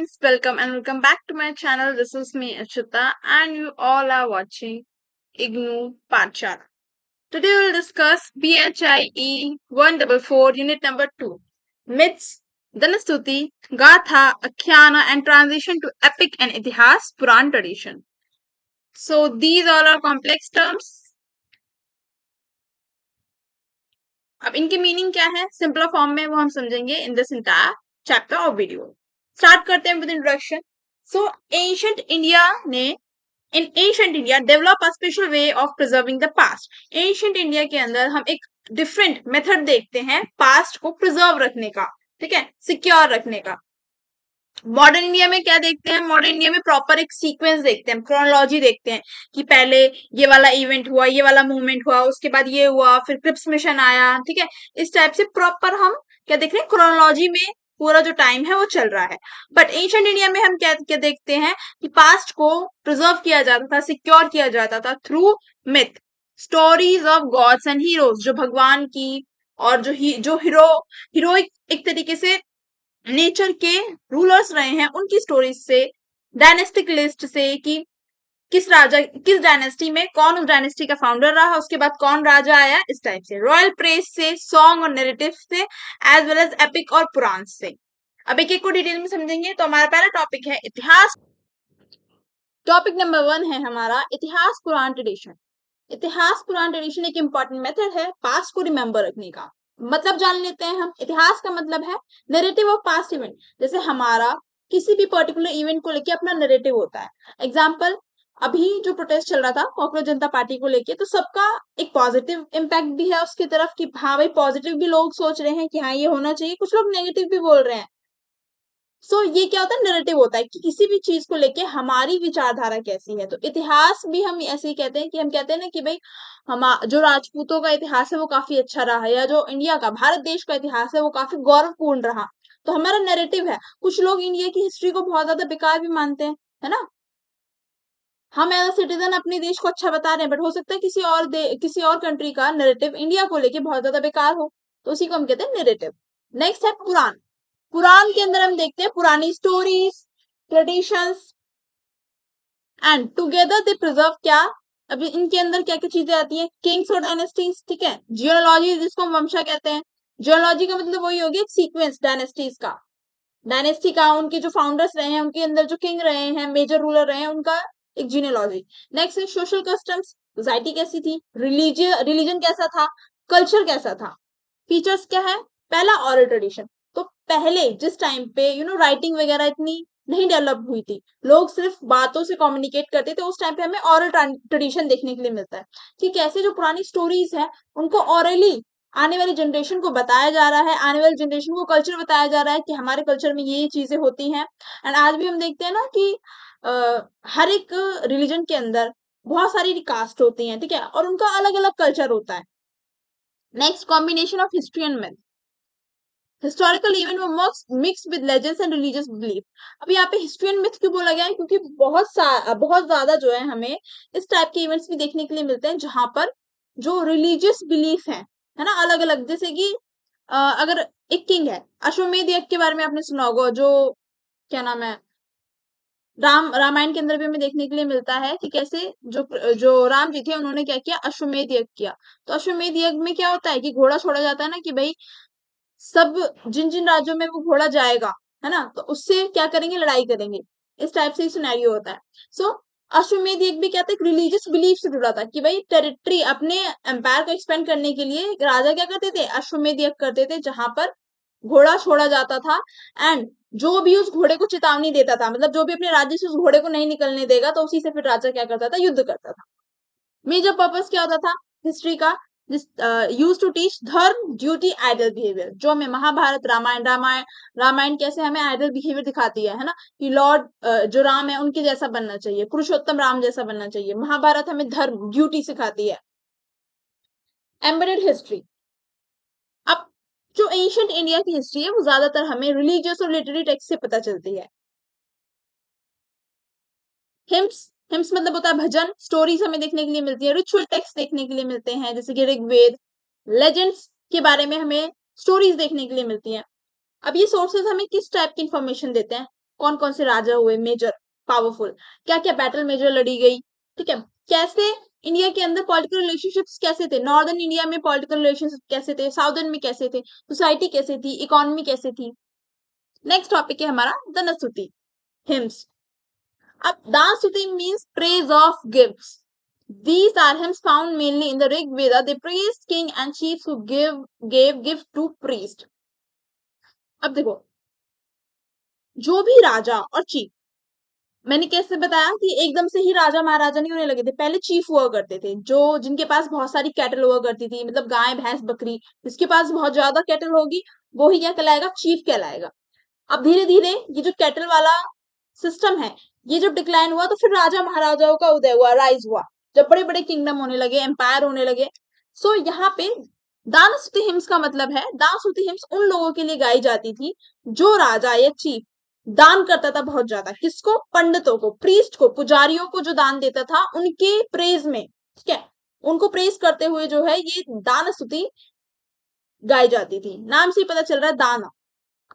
Welcome back to my channel. This is me Achita and you all are watching IGNU Pathshala. Today we will discuss BHIE 144 unit number 2 Myths, Dhanastuti, Gatha, Akhyana and transition to epic and Itihas Puran tradition. So these all are complex terms. अब इनके meaning क्या है simple form में वो हम समझेंगे in this entire chapter और video. Start करते हैं with introduction. So ancient India ने in ancient India develop a special way of preserving the past. Ancient India के अंदर हम एक डिफरेंट मेथड देखते हैं पास्ट को प्रिजर्व रखने का, ठीक है, सिक्योर रखने का. मॉडर्न इंडिया में क्या देखते हैं, मॉडर्न इंडिया में प्रॉपर एक सीक्वेंस देखते हैं, क्रोनोलॉजी देखते हैं कि पहले ये वाला इवेंट हुआ, ये वाला मूवमेंट हुआ, उसके बाद ये हुआ, फिर क्रिप्स मिशन आया, ठीक है. इस टाइप से प्रॉपर हम क्या देख रहे हैं, क्रोनोलॉजी में पूरा जो टाइम है वो चल रहा है. बट एंशिएंट इंडिया में हम क्या क्या देखते हैं कि पास्ट को प्रिजर्व किया जाता था, सिक्योर किया जाता था through myth, stories of gods and heroes, जो भगवान की और जो हीरोइक एक तरीके से नेचर के रूलर्स रहे हैं उनकी स्टोरीज से, डायनेस्टिक लिस्ट से कि किस राजा किस डायनेस्टी में कौन उस डायनेस्टी का फाउंडर रहा, उसके बाद कौन राजा आया, इस टाइप से रॉयल प्रेस से, सॉन्ग और नैरेटिव से, एज वेल एज एपिक और पुराण से. अब एक एक को डिटेल में समझेंगे. तो हमारा पहला टॉपिक है इतिहास. टॉपिक नंबर 1 है हमारा इतिहास पुराण ट्रेडिशन. इतिहास पुराण ट्रेडिशन एक इंपॉर्टेंट मेथड है पास्ट को रिमेम्बर रखने का. मतलब जान लेते हैं हम. इतिहास का मतलब है नैरेटिव ऑफ पास्ट इवेंट. जैसे हमारा किसी भी पर्टिकुलर इवेंट को लेके अपना नैरेटिव होता है. एग्जाम्पल, अभी जो प्रोटेस्ट चल रहा था कॉकरोच जनता पार्टी को लेके, तो सबका एक पॉजिटिव इम्पैक्ट भी है उसकी तरफ कि हाँ भाई पॉजिटिव भी लोग सोच रहे हैं कि हाँ ये होना चाहिए, कुछ लोग नेगेटिव भी बोल रहे हैं. सो ये क्या होता है, नैरेटिव होता है कि किसी भी चीज को लेके हमारी विचारधारा कैसी है. तो इतिहास भी हम ऐसे ही कहते हैं कि हम कहते हैं ना कि भाई हम जो राजपूतों का इतिहास है वो काफी अच्छा रहा, या जो इंडिया का भारत देश का इतिहास है वो काफी गौरवपूर्ण रहा. तो हमारा नैरेटिव है. कुछ लोग इंडिया की हिस्ट्री को बहुत ज्यादा बेकार भी मानते हैं, है ना. हम एज अ सिटीजन अपने देश को अच्छा बता रहे हैं, बट हो सकता है किसी और कंट्री का नैरेटिव इंडिया को लेके बहुत ज्यादा बेकार हो. तो उसी को हम कहते हैं नैरेटिव. नेक्स्ट है पुराण. पुराण के अंदर हम देखते हैं पुरानी stories, traditions and together they preserve क्या. अभी इनके अंदर क्या क्या चीजें आती हैं, किंग्स और डायनेस्टीज, ठीक है. जियोलॉजी जिसको हम वंशा कहते हैं. जियोलॉजी का मतलब वही होगी एक सीक्वेंस डायनेस्टीज का, डायनेस्टी का, उनके जो फाउंडर्स रहे हैं, उनके अंदर जो किंग रहे हैं, मेजर रूलर रहे हैं, उनका एक जीनियोलॉजी. नेक्स्ट है सोशल कस्टम्स. सोसाइटी कैसी थी, रिलीजन कैसा था, कल्चर कैसा था. फीचर्स क्या है, पहला ऑरल ट्रेडिशन. तो पहले जिस टाइम पे राइटिंग वगैरह इतनी नहीं डेवलप हुई थी, लोग सिर्फ बातों से कम्युनिकेट करते थे, उस टाइम पे हमें ऑरल ट्रेडिशन देखने के लिए मिलता है कि कैसे जो पुरानी स्टोरीज है उनको ऑरली आने वाली जनरेशन को बताया जा रहा है, आने वाली जनरेशन को कल्चर बताया जा रहा है कि हमारे कल्चर में ये चीजें होती हैं. एंड आज भी हम देखते हैं ना कि हर एक रिलीजन के अंदर बहुत सारी कास्ट होती हैं, ठीक है, और उनका अलग अलग कल्चर होता है. Next, combination of history and myth. Historical event वो mix with legends and religious belief. अब यहाँ पे हिस्ट्री एंड मिथ क्यों बोला गया है, क्योंकि बहुत ज्यादा जो है हमें इस टाइप के इवेंट्स भी देखने के लिए मिलते हैं जहां पर जो रिलीजियस बिलीफ है ना, अलग अलग. जैसे कि अगर एक किंग है, अश्वमेध यज्ञ के बारे में आपने सुना होगा, जो क्या नाम है, रामायण के अंदर भी हमें देखने के लिए मिलता है कि कैसे जो जो राम जी थे उन्होंने क्या किया, अश्वमेध यज्ञ किया. तो अश्वमेध यज्ञ में क्या होता है कि घोड़ा छोड़ा जाता है ना, कि भाई सब जिन जिन राज्यों में वो घोड़ा जाएगा, है ना, तो उससे क्या करेंगे, लड़ाई करेंगे. इस टाइप से सिनेरियो होता है. सो अश्वमेध यज्ञ भी क्या था, एक रिलीजियस बिलीफ से जुड़ा था कि भाई टेरिटरी अपने एम्पायर को एक्सपेंड करने के लिए राजा क्या करते थे, अश्वमेध यज्ञ करते थे, जहां पर घोड़ा छोड़ा जाता था. एंड जो भी उस घोड़े को चेतावनी देता था, मतलब जो भी अपने राज्य से उस घोड़े को नहीं निकलने देगा, तो उसी से फिर राजा क्या करता था, युद्ध करता था. मेजर पर्पस क्या होता था हिस्ट्री का, यूज टू टीच धर्म, ड्यूटी, आइडल बिहेवियर. जो हमें महाभारत, रामायण कैसे हमें आइडल बिहेवियर दिखाती है ना, कि लॉर्ड जो राम है उनके जैसा बनना चाहिए, पुरुषोत्तम राम जैसा बनना चाहिए. महाभारत हमें धर्म, ड्यूटी सिखाती है. Embedded history. अब जो एंशिएंट इंडिया की हिस्ट्री है वो ज्यादातर हमें रिलीजियस और लिटरेरी टेक्स्ट से पता चलती है. हिम्स मतलब होता है भजन. स्टोरीज हमें देखने के लिए मिलती है, रिचुअल टेक्स्ट देखने के लिए मिलते हैं, जैसे कि ऋग्वेद. लेजेंड्स के बारे में हमें स्टोरीज देखने के लिए मिलती हैं. अब ये सोर्सेज हमें किस टाइप की इंफॉर्मेशन देते हैं, कौन कौन से राजा हुए मेजर पावरफुल, क्या क्या बैटल मेजर लड़ी गई, ठीक है, कैसे इंडिया के अंदर पॉलिटिकल रिलेशनशिप्स कैसे थे, नॉर्दर्न इंडिया में पॉलिटिकल रिलेशनशिप कैसे थे, साउदर्न में कैसे थे, सोसाइटी कैसे थी, इकोनॉमी कैसे थी। नेक्स्ट टॉपिक है हमारा दानस्तुति हिम्स। अब danastuti means praise of gifts. These are hymns found mainly in the Rig Veda. They praised king and chiefs who gave gift to priest. अब देखो, जो भी राजा और चीफ, मैंने कैसे बताया कि एकदम से ही राजा महाराजा नहीं होने लगे थे, पहले चीफ हुआ करते थे, जो जिनके पास बहुत सारी कैटल हुआ करती थी, मतलब गाय भैंस बकरी, जिसके पास बहुत ज्यादा कैटल होगी वो ही क्या कहलाएगा, चीफ कहलाएगा। अब धीरे धीरे ये जो कैटल वाला सिस्टम है ये जब डिक्लाइन हुआ तो फिर राजा महाराजाओं का उदय हुआ, राइज हुआ, जब बड़े बड़े किंगडम होने लगे, एम्पायर होने लगे। सो यहाँ पे दानस्तुति हिम्स का मतलब है, दानस्तुति हिम्स उन लोगों के लिए गाई जाती थी जो राजा या चीफ दान करता था बहुत ज्यादा, किसको, पंडितों को, प्रीस्ट को, पुजारियों को जो दान देता था उनके प्रेज में, ठीक है, उनको प्रेज करते हुए जो है ये दानस्तुति गाई जाती थी। नाम से ही पता चल रहा है दान।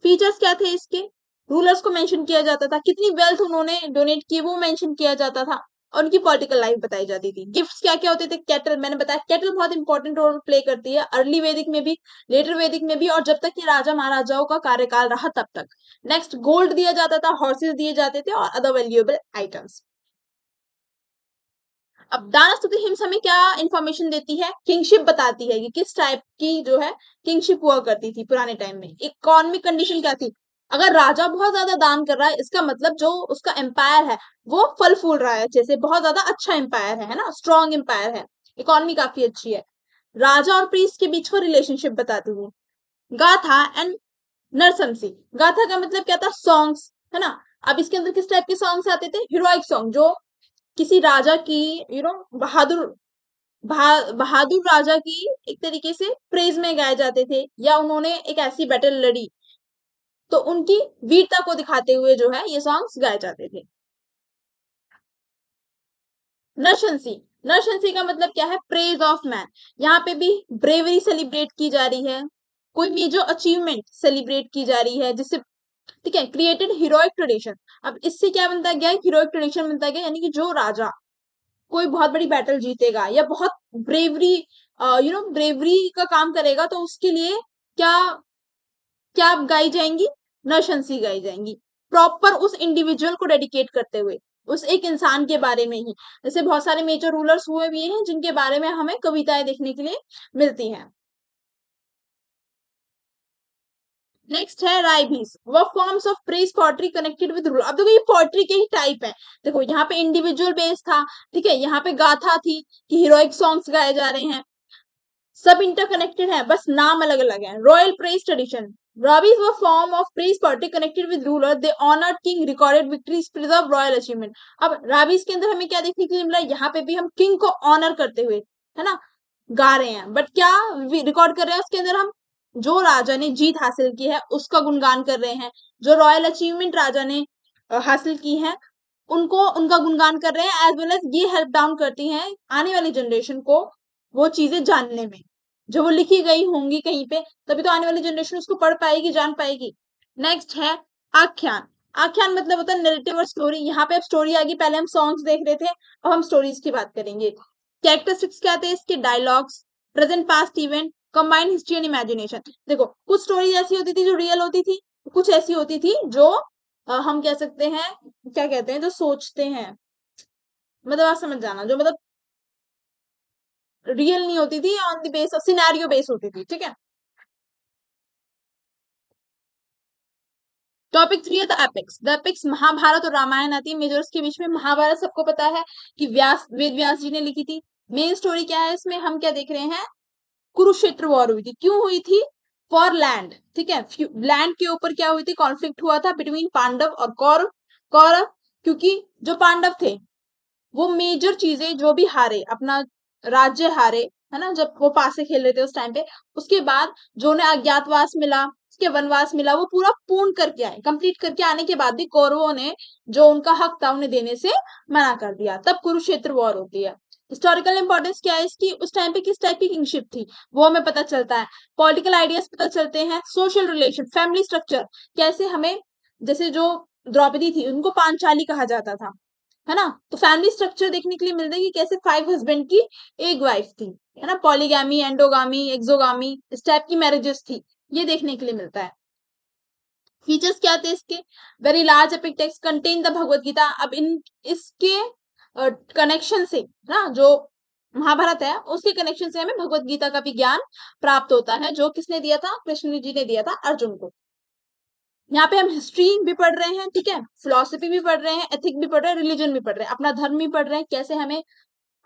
फीचर्स क्या थे इसके, रूलर्स को मेंशन किया जाता था, कितनी वेल्थ उन्होंने डोनेट की वो मेंशन किया जाता था, और उनकी पॉलिटिकल लाइफ बताई जाती थी। गिफ्ट्स क्या क्या होते थे, कैटल, मैंने बताया कैटल बहुत इंपॉर्टेंट रोल प्ले करती है, अर्ली वैदिक में भी, लेटर वैदिक में भी, और जब तक कि राजा महाराजाओं का कार्यकाल रहा तब तक। नेक्स्ट, गोल्ड दिया जाता था, हॉर्सेस दिए जाते थे और अदर वैल्यूएबल आइटम्स। अब दानस्तुति हिम्स हमें क्या इंफॉर्मेशन देती है, किंगशिप बताती है कि किस टाइप की जो है किंगशिप हुआ करती थी पुराने टाइम में। इकोनॉमिक कंडीशन क्या थी, अगर राजा बहुत ज्यादा दान कर रहा है इसका मतलब जो उसका एम्पायर है वो फल फूल रहा है, जैसे बहुत ज्यादा अच्छा एम्पायर है ना, स्ट्रॉन्ग एम्पायर है, इकोनॉमी काफी अच्छी है। राजा और प्रीस्ट के बीच का रिलेशनशिप बताती थी। गाथा एंड नरसंसी, गाथा का मतलब क्या था, सॉन्ग्स, है ना। अब इसके अंदर किस टाइप के सॉन्ग्स आते थे, हीरोइक सॉन्ग, जो किसी राजा की बहादुर बहादुर राजा की एक तरीके से प्रेज में गाए जाते थे, या उन्होंने एक ऐसी बैटल लड़ी तो उनकी वीरता को दिखाते हुए जो है ये सॉन्ग्स गाए जाते थे। नरशंसी, नरशंसी का मतलब क्या है, प्रेज ऑफ मैन। यहाँ पे भी ब्रेवरी सेलिब्रेट की जा रही है, कोई मेजर अचीवमेंट सेलिब्रेट की जा रही है, जिससे, ठीक है, क्रिएटेड हीरोइक ट्रेडिशन। अब इससे क्या बनता गया, हीरोइक ट्रेडिशन बनता गया, यानी कि जो राजा कोई बहुत बड़ी बैटल जीतेगा या बहुत ब्रेवरी ब्रेवरी का काम करेगा तो उसके लिए क्या क्या गाई जाएंगी, नरशंसी गाई जाएंगी, प्रॉपर उस इंडिविजुअल को डेडिकेट करते हुए, उस एक इंसान के बारे में ही। जैसे बहुत सारे मेजर रूलर्स हुए भी हैं जिनके बारे में हमें कविताएं देखने के लिए मिलती हैं। नेक्स्ट है राइबिस, वो forms of praise poetry connected with rule. अब देखो ये पोएट्री के ही टाइप है, देखो यहाँ पे इंडिविजुअल बेस था, ठीक है, यहाँ पे गाथा थी कि हीरोइक सॉन्ग्स गाए जा रहे हैं, सब इंटरकनेक्टेड है, बस नाम अलग अलग है। Royal praise tradition, Ravis were form of praise party connected with ruler. They honored king, recorded victories, preserved royal achievement. अब राविस के अंदर हमें क्या देखने के लिए मिला, यहाँ पे भी हम किंग को ऑनर करते हुए, है ना, गा रहे हैं, बट क्या रिकॉर्ड कर रहे हैं उसके अंदर हम, जो राजा ने जीत हासिल की है उसका गुणगान कर रहे हैं, जो रॉयल अचीवमेंट राजा ने हासिल की है उनको, उनका गुणगान कर रहे हैं, एज वेल एज ये हेल्प डाउन करती हैं आने वाली जनरेशन को वो चीजें जानने में, जो वो लिखी गई होंगी कहीं पे, तभी तो आने वाली जनरेशन उसको पढ़ पाएगी, जान पाएगी। नेक्स्ट है आख्यान। आख्यान मतलब होता है नैरेटिव और स्टोरी। यहाँ पे अब स्टोरी आ गई, पहले हम सॉन्ग्स देख रहे थे, अब हम स्टोरीज की बात करेंगे। कैरेक्टरिस्टिक्स क्या थे इसके, dialogues, present past event, combined history and imagination. देखो कुछ स्टोरी ऐसी होती थी जो रियल होती थी, कुछ ऐसी होती थी जो हम कह सकते हैं, क्या कहते हैं, जो सोचते हैं, मतलब आप समझ जाना, जो मतलब रियल नहीं होती थी, on the base of scenario base होती थी, ठीक है। टॉपिक 3 है the epics. The epics Mahabharata और रामायण आती है मेजर्स के बीच में। महाभारत सबको पता है कि वेद व्यास जी ने लिखी थी। मेन स्टोरी क्या है इसमें, हम क्या देख रहे हैं, कुरुक्षेत्र वॉर हुई थी, क्यों हुई थी, फॉर लैंड, ठीक है, लैंड के ऊपर क्या हुई थी, कॉन्फ्लिक्ट हुआ था बिटवीन पांडव और कौरव। कौरव क्योंकि जो पांडव थे वो मेजर चीजें जो भी हारे, अपना राज्य हारे, है ना, जब वो पास से खेल रहे थे उस टाइम पे, उसके बाद जो उन्हें अज्ञातवास मिला, उसके वनवास मिला, वो पूरा पूर्ण करके आए, कंप्लीट करके आने के बाद भी कौरवों ने जो उनका हक था उन्हें देने से मना कर दिया, तब कुरुक्षेत्र वॉर होती है। हिस्टोरिकल इंपॉर्टेंस क्या है इसकी, उस टाइम पे किस टाइप की किंगशिप थी वो हमें पता चलता है, पॉलिटिकल आइडियाज पता चलते हैं, सोशल रिलेशन, फैमिली स्ट्रक्चर, कैसे हमें, जैसे जो द्रौपदी थी उनको पांचाली कहा जाता था, है ना। तो फैमिली स्ट्रक्चर देखने के लिए मिलता है कि कैसे 5 हस्बैंड की एक वाइफ थी, है ना। पॉलीगैमी, एंडोगामी, एक्सोगामी, इस टाइप की मैरिजेस थी, ये देखने के लिए मिलता है। फीचर्स क्या थे इसके? Very large epic text contain the Bhagavad Gita. अब इन इसके कनेक्शन से ना, जो महाभारत है उसके कनेक्शन से हमें भगवत गीता का भी ज्ञान प्राप्त होता है, जो किसने दिया था? कृष्ण जी ने दिया था अर्जुन को। यहाँ पे हम हिस्ट्री भी पढ़ रहे हैं, ठीक है, फिलोसफी भी पढ़ रहे हैं, एथिक भी पढ़ रहे हैं, रिलीजन भी पढ़ रहे हैं, अपना धर्म भी पढ़ रहे हैं, कैसे हमें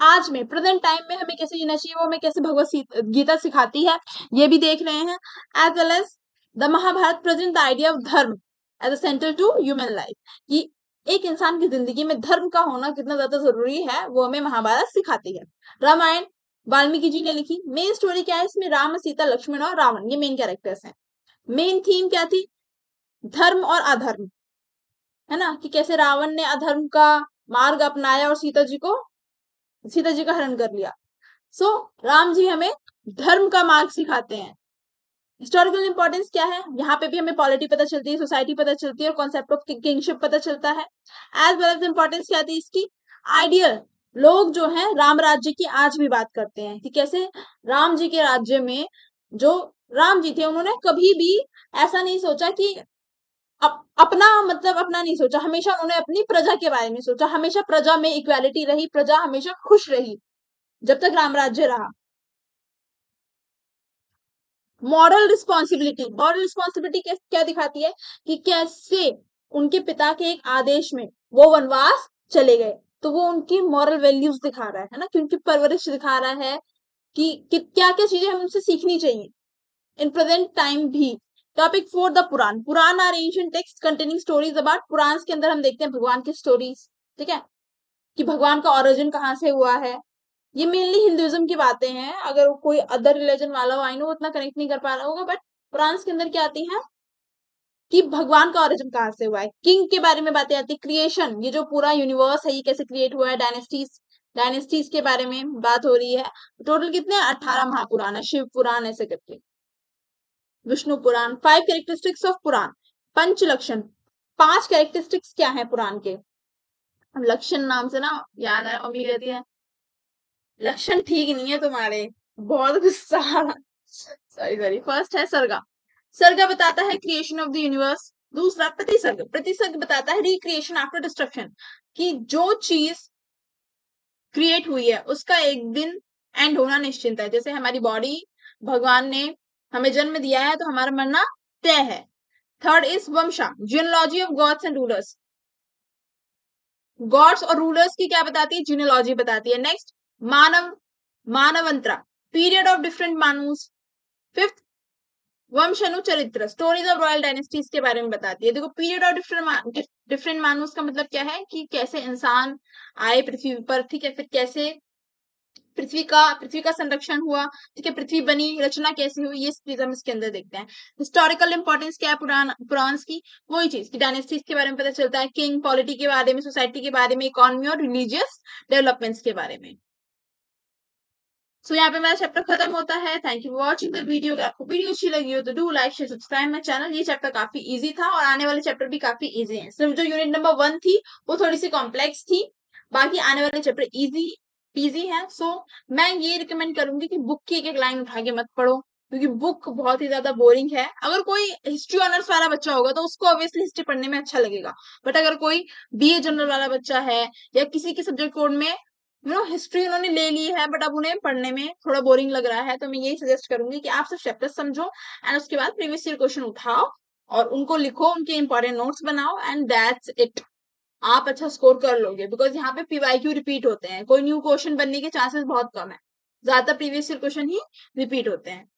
आज में प्रेजेंट टाइम में हमें कैसे जीना चाहिए, वो हमें कैसे भगवत गीता सिखाती है, ये भी देख रहे हैं। As well as the Mahabharata present the idea of dharma as a centre to human life, कि एक इंसान की जिंदगी में धर्म का होना कितना ज्यादा जरूरी है, वो हमें महाभारत सिखाती है। रामायण वाल्मीकि जी ने लिखी। मेन स्टोरी क्या है इसमें? राम, सीता, लक्ष्मण और रावण, ये मेन कैरेक्टर्स हैं। मेन थीम क्या थी? धर्म और अधर्म, है ना, कि कैसे रावण ने अधर्म का मार्ग अपनाया और सीता जी का हरण कर लिया। सो राम जी हमें धर्म का मार्ग सिखाते हैं। हिस्टोरिकल इंपॉर्टेंस क्या है? यहाँ पे भी हमें पॉलिटी पता चलती है, सोसाइटी पता चलती है और कॉन्सेप्ट ऑफ किंगशिप पता चलता है। एज वेल एज इंपॉर्टेंस क्या थी इसकी? आइडियल लोग जो हैं राम राज्य की आज भी बात करते हैं, कि कैसे राम जी के राज्य में जो राम जी थे उन्होंने कभी भी ऐसा नहीं सोचा कि अपना मतलब अपना नहीं सोचा, हमेशा उन्होंने अपनी प्रजा के बारे में सोचा, हमेशा प्रजा में इक्वालिटी रही, प्रजा हमेशा खुश रही जब तक राम राज्य रहा। मॉरल रिस्पॉन्सिबिलिटी क्या दिखाती है? कि कैसे उनके पिता के एक आदेश में वो वनवास चले गए, तो वो उनकी मॉरल वैल्यूज दिखा रहा है ना, कि उनकी परवरिश दिखा रहा है कि क्या क्या चीजें हमें उनसे सीखनी चाहिए इन प्रेजेंट टाइम भी। Topic 4 the Purana. Purana are ancient text containing stories about, पुराण के अंदर हम देखते हैं भगवान की स्टोरीज, ठीक है, कि भगवान का ओरिजिन कहाँ से हुआ है। ये मेनली हिंदुइज्म की बातें हैं, अगर कोई अदर रिलीजन वाला हो, आई नो उतना कनेक्ट नहीं कर पा रहा होगा, बट पुराण के अंदर क्या आती है कि भगवान का ओरिजिन कहाँ से हुआ है। किंग के बारे में बातें आती है, क्रिएशन, ये जो पूरा यूनिवर्स है ये कैसे क्रिएट हुआ है, डायनेस्टीज के बारे में बात हो रही है। टोटल कितने? 18 महापुराण है, शिव पुराण ऐसे करके, विष्णु पुराण। 5 कैरेक्टरिस्टिक्स ऑफ पुराण। पंच लक्षण, 5 कैरेक्टरिस्टिक्स क्या है पुराण के? लक्षण नाम से ना याद है, मम्मी कहती है लक्षण ठीक नहीं है तुम्हारे, बहुत गुस्सा आ रहा। Sorry sorry. फर्स्ट है सर्गा। सर्गा बताता है क्रिएशन ऑफ द यूनिवर्स। दूसरा प्रतिसर्ग। प्रतिसर्ग बताता है रिक्रिएशन आफ्टर डिस्ट्रक्शन, कि जो चीज क्रिएट हुई है उसका एक दिन एंड होना निश्चित है। जैसे हमारी बॉडी, भगवान ने हमें जन्म दिया है तो हमारा मरना तय है। थर्ड इज वंशा, geology of gods and rulers. Gods और रूलर्स की क्या बताती है? जियोलॉजी बताती है। नेक्स्ट मानवंतरा, पीरियड ऑफ डिफरेंट मानूस। फिफ्थ वंशनु चरित्र, स्टोरीज ऑफ रॉयल डायनेस्टीज के बारे में बताती है। देखो पीरियड ऑफ डिफरेंट मानूस का मतलब क्या है? कि कैसे इंसान आए पृथ्वी पर, ठीक है, फिर कैसे पृथ्वी का संरक्षण हुआ, ठीक है, पृथ्वी बनी, रचना कैसी हुई, ये चीज हम इसके अंदर देखते हैं। हिस्टोरिकल इंपॉर्टेंस क्या है पुराण की? वही चीज कि डायनेस्टीज के बारे में पता चलता है, किंग, पॉलिटी के बारे में, सोसाइटी के बारे में, इकोनॉमी और रिलीजियस डेवलपमेंट्स के बारे में। सो यहाँ पे मेरा चैप्टर खत्म होता है। Thank you for watching the video. अगर आपको वीडियो अच्छी लगी हो तो do like share subscribe my channel. ये चैप्टर काफी इजी था और आने वाले चैप्टर भी काफी इजी हैं। सिर्फ जो यूनिट नंबर 1 थी वो थोड़ी सी कॉम्प्लेक्स थी, बाकी आने वाले चैप्टर इजी पीजी है। सो मैं ये रिकमेंड करूंगी कि बुक की एक एक लाइन उठा के मत पढ़ो, क्योंकि बुक बहुत ही ज्यादा बोरिंग है। अगर कोई हिस्ट्री ऑनर्स वाला बच्चा होगा तो उसको ऑब्वियसली हिस्ट्री पढ़ने में अच्छा लगेगा, बट अगर कोई बीए जनरल वाला बच्चा है या किसी के सब्जेक्ट कोड में हिस्ट्री उन्होंने ले ली है बट अब उन्हें पढ़ने में थोड़ा बोरिंग लग रहा है, तो मैं यही सजेस्ट करूंगी कि आप सिर्फ चैप्टर समझो एंड उसके बाद प्रीवियस ईयर क्वेश्चन उठाओ और उनको लिखो, उनके इंपॉर्टेंट नोट्स बनाओ एंड दैट्स इट। आप अच्छा स्कोर कर लोगे, बिकॉज यहाँ पे पीवाईक्यू रिपीट होते हैं, कोई न्यू क्वेश्चन बनने के चांसेस बहुत कम है, ज्यादातर प्रीवियस ईयर क्वेश्चन ही रिपीट होते हैं।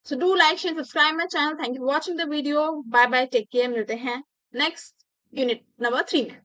So do like share subscribe my channel. Thank you for watching the video. Bye bye, take care. मिलते हैं नेक्स्ट यूनिट नंबर 3 में।